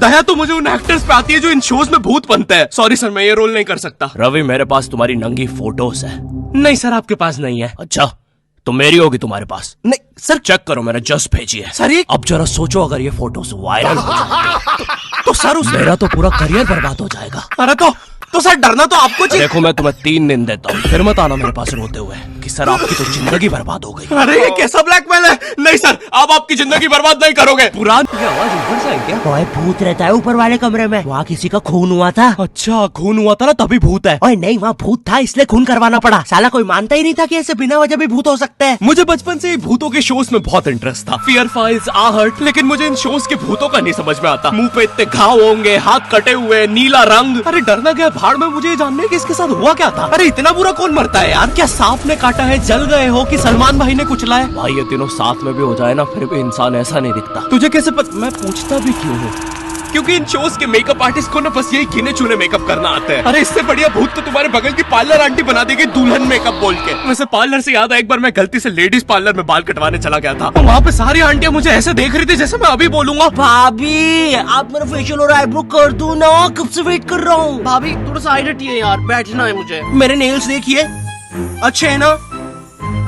दया तो मुझे उन एक्टर्स पे आती है जो इन शोज में भूत बनते हैं। सॉरी सर, मैं ये रोल नहीं कर सकता। रवि, मेरे पास तुम्हारी नंगी फोटोज है। नहीं सर, आपके पास नहीं है। अच्छा, तो मेरी होगी तुम्हारे पास। नहीं सर, चेक करो, मैंने जस्ट भेजी है। सर ये अब जरा सोचो, अगर ये फोटोज वायरल हो जाए तो सर मेरा तो पूरा करियर बर्बाद हो जाएगा। अरे तो सर डरना तो आपको चाहिए। देखो, मैं तुम्हें 3 दिन देता हूँ, फिर मत आना मेरे पास रोते हुए कि सर आपकी तो जिंदगी बर्बाद हो गई। अरे ये कैसा ब्लैकमेल है? नहीं सर, आप आपकी जिंदगी बर्बाद नहीं करोगे। पुरानी आवाज ऊपर से आई क्या? ओए भूत रहता है ऊपर वाले कमरे में, वहाँ किसी का खून हुआ था। अच्छा, खून हुआ था ना, तभी भूत है। ओए नहीं, वहाँ भूत था इसलिए खून करवाना पड़ा। साला कोई मानता ही नहीं था कि ऐसे बिना वजह भी भूत हो सकते हैं। मुझे बचपन से ही भूतों के शोज में बहुत इंटरेस्ट था, फियर फाइल्स, आहट, लेकिन मुझे इन शोज के भूतों का नहीं समझ में आता। मुंह पे इतने घाव होंगे, हाथ कटे हुए, नीला रंग। अरे डरना क्या भाड़ में, मुझे जानने कि इसके साथ हुआ क्या था। अरे इतना बुरा कौन मरता है यार? क्या सांप ने काटा है, जल गए हो, कि सलमान भाई ने कुचला है? भाई ये तीनों साथ में भी हो जाए ना, फिर भी इंसान ऐसा नहीं दिखता। तुझे कैसे पता? मैं पूछता भी क्यों हूँ? क्योंकि इन शोज के मेकअप आर्टिस्ट को ना बस यही गिने चुने मेकअप करना आता है। अरे इससे बढ़िया भूत तो तुम्हारे बगल की पार्लर आंटी बना देगी दुल्हन मेकअप बोल के। वैसे पार्लर से याद है, एक बार मैं गलती से लेडीज पार्लर में बाल कटवाने चला गया था। वहाँ पे सारी आंटियां मुझे ऐसे देख रही थी जैसे मैं अभी बोलूंगा, भाभी आप मेरा फेशियल और आईब्रो कर दो ना, कब से वेट कर रहा हूँ। भाभी थोड़ा सा साइड हटिए यार, बैठना है मुझे। मेरे नेल्स देखिए, अच्छे है ना?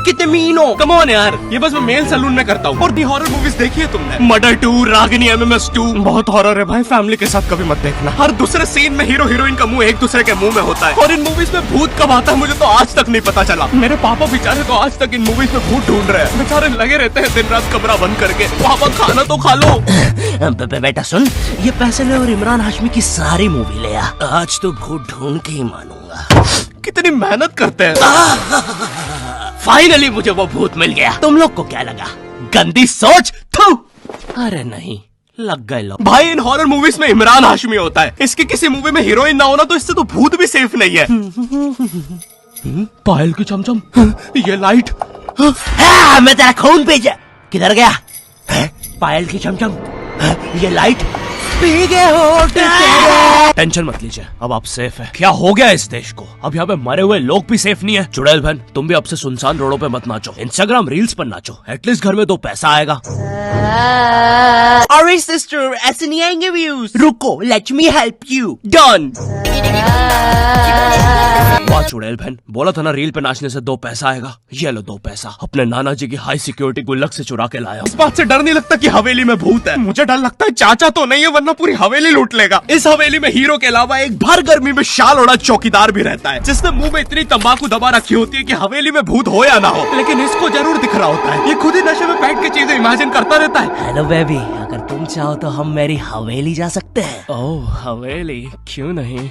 कितने मीन हो। कम ऑन यार, ये बस मैं मेल सैलून में करता हूँ। और भी हॉरर मूवीज देखी है तुमने? मर्डर 2, रागिनी, MMS 2, बहुत हॉरर है भाई। फैमिली के साथ कभी मत देखना। हर दूसरे सीन में हीरो हीरोइन का मुंह एक दूसरे के मुंह में होता है। और इन मूवीज में भूत कब आता है मुझे तो आज तक नहीं पता चला। मेरे पापा बेचारे तो आज तक इन मूवीज में भूत ढूंढ रहे हैं। बेचारे लगे रहते हैं दिन रात कमरा बंद करके। पापा खाना तो खा लो। बेटा सुन, ये पैसे ले और इमरान हाशमी की सारी मूवी ले आ। आज तो भूत ढूंढ के ही मानूंगा। कितनी मेहनत करते हैं। फाइनली मुझे वो भूत मिल गया। तुम लोग को क्या लगा? गंदी सोच। थू। अरे नहीं, लग गए लोग। भाई इन हॉरर मूवीज में इमरान हाशमी होता है। इसकी किसी मूवी में हीरोइन ना होना तो इससे तो भूत भी सेफ नहीं है। पायल की चमचम, ये लाइट। मैं तेरा खून भेजा। किधर गया? पायल की चमचम, ये लाइट पी गए हो। टेंशन मत लीजिए, अब आप सेफ है। क्या हो गया इस देश को? अब यहाँ पे मरे हुए लोग भी सेफ नहीं है। चुड़ैल बहन, तुम भी अब से सुनसान रोडों पे मत नाचो, इंस्टाग्राम रील्स पर नाचो। एटलीस्ट घर में 2 पैसा आएगा। अरे सिस्टर, ऐसे नहीं आएंगे व्यूज। रुको, let me help you. Done. वाह चुड़ैल बहन, बोला था ना रील पे नाचने से 2 पैसा आएगा। ये लो 2 पैसा, अपने नाना जी की हाई सिक्योरिटी गुल्लक से चुरा के लाया। इस बात से डर नहीं लगता कि हवेली में भूत है? मुझे डर लगता है चाचा तो नहीं है, वरना पूरी हवेली लूट लेगा। इस हवेली में हीरो के अलावा एक भर गर्मी में शाल ओढ़ा चौकीदार भी रहता है, जिसने मुंह में इतनी तंबाकू दबा रखी होती है कि हवेली में भूत हो या ना हो, लेकिन इसको जरूर दिख रहा होता है। ये खुद ही नशे में बैठ के चीजें इमेजिन करता रहता है। हेलो बेबी, अगर तुम चाहो तो हम मेरी हवेली जा सकते हैं। ओह हवेली, क्यों नहीं?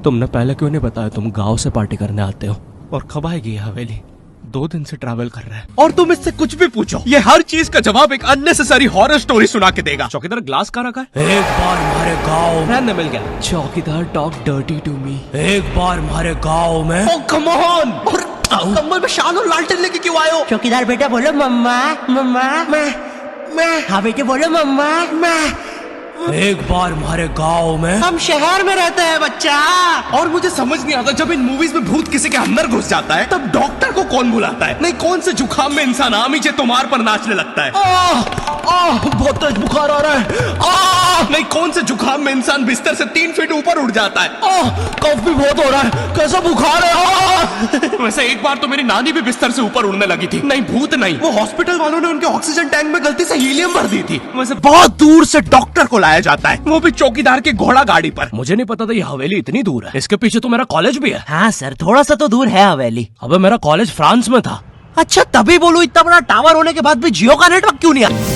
तुमने पहले क्यों नहीं बताया तुम गांव से पार्टी करने आते हो? और कब आएगी ये हवेली? 2 दिन से ट्रैवल कर रहा है। और तुम इससे कुछ भी पूछो, ये हर चीज का जवाब एक अननेसेसरी हॉरर स्टोरी सुना के देगा। चौकीदार ग्लास कहाँ रखा है? एक बार हमारे गाँव रहने मिल गया। चौकीदार टॉक डर्टी टू मी। एक बार हमारे गाँव में। ओह कम ऑन। और कम्बल में शाल और लालटेन लेके क्यों आए हो? चौकीदार बेटा बोलो मम्मा मम्मा। मैं हाँ बेटे बोलो मम्मा। एक बार हमारे गांव में। हम शहर में रहते हैं बच्चा। और मुझे समझ नहीं आता, जब इन मूवीज में भूत किसी के अंदर घुस जाता है तब डॉक्टर को कौन बुलाता है? नहीं, कौन से जुकाम में इंसान आमीचे तुम्हार पर नाचने लगता है? बहुत तेज बुखार आ रहा है। नहीं, कौन से जुकाम में इंसान बिस्तर से 3 फीट ऊपर उड़ जाता है? कफ भी बहुत हो रहा है, कैसा बुखार है? वैसे एक बार तो मेरी नानी भी बिस्तर से ऊपर उड़ने लगी थी। नहीं भूत नहीं, वो हॉस्पिटल वालों ने उनके ऑक्सीजन टैंक में गलती से हीलियम भर दी थी। वैसे बहुत दूर से डॉक्टर को लाया जाता है, वो भी चौकीदार के घोड़ा गाड़ी पर। मुझे नहीं पता था ये हवेली इतनी दूर है। इसके पीछे तो मेरा कॉलेज भी है। हाँ सर, थोड़ा सा तो दूर है हवेली। अबे मेरा कॉलेज फ्रांस में था। अच्छा तभी बोलूं, इतना बड़ा टावर होने के बाद भी जियो का नेटवर्क क्यों नहीं आता?